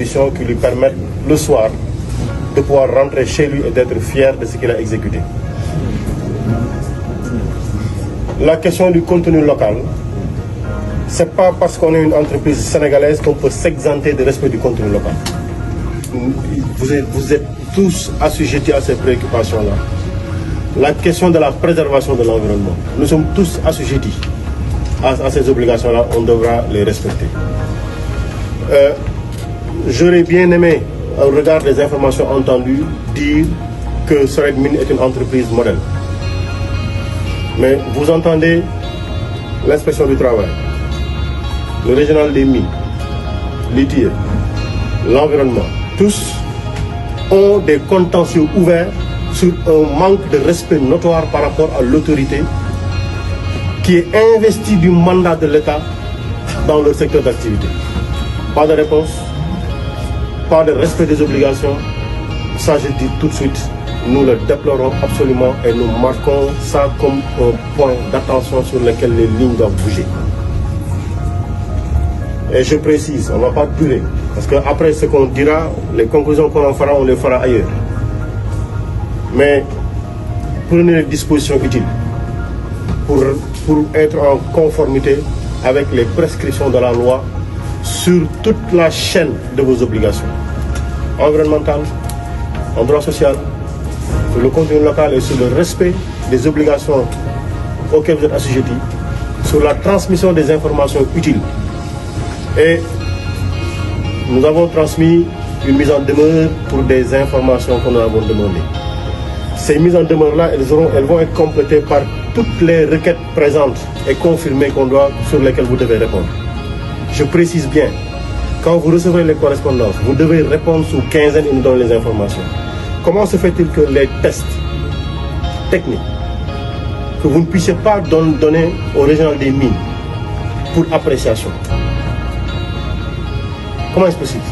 conditions qui lui permettent le soir de pouvoir rentrer chez lui et d'être fier de ce qu'il a exécuté. La question du contenu local, c'est pas parce qu'on est une entreprise sénégalaise qu'on peut s'exenter de respect du contenu local. Vous êtes tous assujettis à ces préoccupations-là. La question de la préservation de l'environnement, nous sommes tous assujettis à ces obligations-là, on devra les respecter. J'aurais bien aimé, au regard des informations entendues, dire que Soret Mines est une entreprise modèle. Mais vous entendez l'inspection du travail, le régional des mines, l'ITIE, l'environnement, tous ont des contentieux ouverts sur un manque de respect notoire par rapport à l'autorité qui est investie du mandat de l'État dans leur secteur d'activité. Pas de réponse, pas de respect des obligations, ça je dis tout de suite, nous le déplorons absolument et nous marquons ça comme un point d'attention sur lequel les lignes doivent bouger. Et je précise, on ne va pas durer, parce qu'après ce qu'on dira, les conclusions qu'on en fera, on les fera ailleurs. Mais prenez les dispositions utiles pour être en conformité avec les prescriptions de la loi sur toute la chaîne de vos obligations environnementales, en droit social, sur le contenu local et sur le respect des obligations auxquelles vous êtes assujettis, sur la transmission des informations utiles. Et nous avons transmis une mise en demeure pour des informations qu'on nous avons demandées. Ces mises en demeure-là, elles vont être complétées par toutes les requêtes présentes et confirmées sur lesquelles vous devez répondre. Je précise bien, quand vous recevrez les correspondances, vous devez répondre sous quinzaine et nous donner les informations. Comment se fait-il que les tests techniques, que vous ne puissiez pas donner au régional des mines pour appréciation? Comment est-ce possible?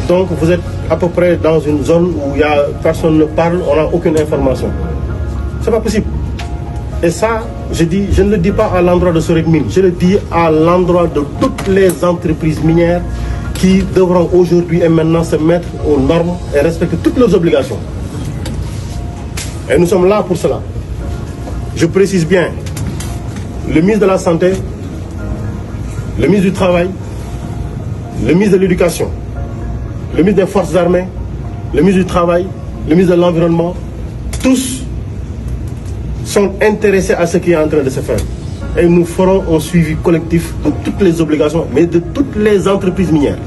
Donc vous êtes à peu près dans une zone où personne ne parle, on n'a aucune information. C'est pas possible. Et ça, je ne le dis pas à l'endroit de Soret Mines, je le dis à l'endroit de toutes les entreprises minières qui devront aujourd'hui et maintenant se mettre aux normes et respecter toutes leurs obligations. Et nous sommes là pour cela. Je précise bien, le ministre de la Santé, le ministre du Travail, le ministre de l'Éducation, le ministre des Forces armées, le ministre du Travail, le ministre de l'Environnement, tous sont intéressés à ce qui est en train de se faire. Et nous ferons un suivi collectif de toutes les obligations, mais de toutes les entreprises minières.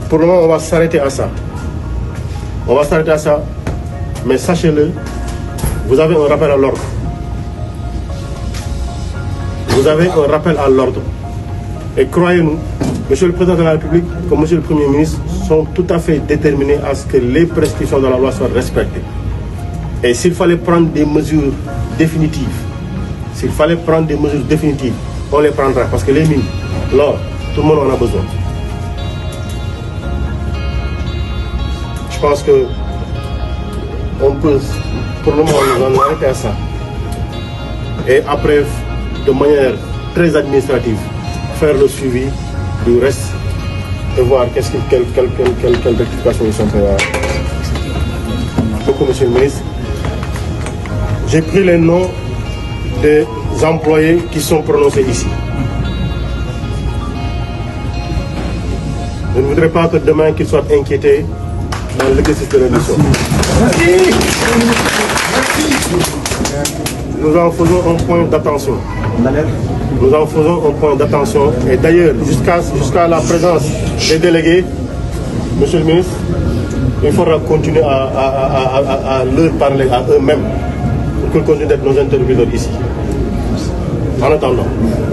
Pour le moment, on va s'arrêter à ça. On va s'arrêter à ça, mais sachez-le, vous avez un rappel à l'ordre. Vous avez un rappel à l'ordre. Et croyez-nous, Monsieur le Président de la République, comme Monsieur le Premier ministre, sont tout à fait déterminés à ce que les prescriptions de la loi soient respectées. Et s'il fallait prendre des mesures définitives, on les prendra. Parce que les mines, l'or, tout le monde en a besoin. Je pense que on peut, pour le moment, nous en arrêter à ça. Et après, de manière très administrative, faire le suivi du reste et voir quelle rectification ils sont faits. Beaucoup, Monsieur le ministre. J'ai pris les noms des employés qui sont prononcés ici. Je ne voudrais pas que demain qu'ils soient inquiétés dans l'exercice de leur mission. Nous en faisons un point d'attention. Nous en faisons un point d'attention. Et d'ailleurs, jusqu'à la présence des délégués, Monsieur le ministre, il faudra continuer à leur parler à eux-mêmes pour qu'ils continuent d'être nos interlocuteurs ici. En attendant,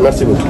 merci beaucoup.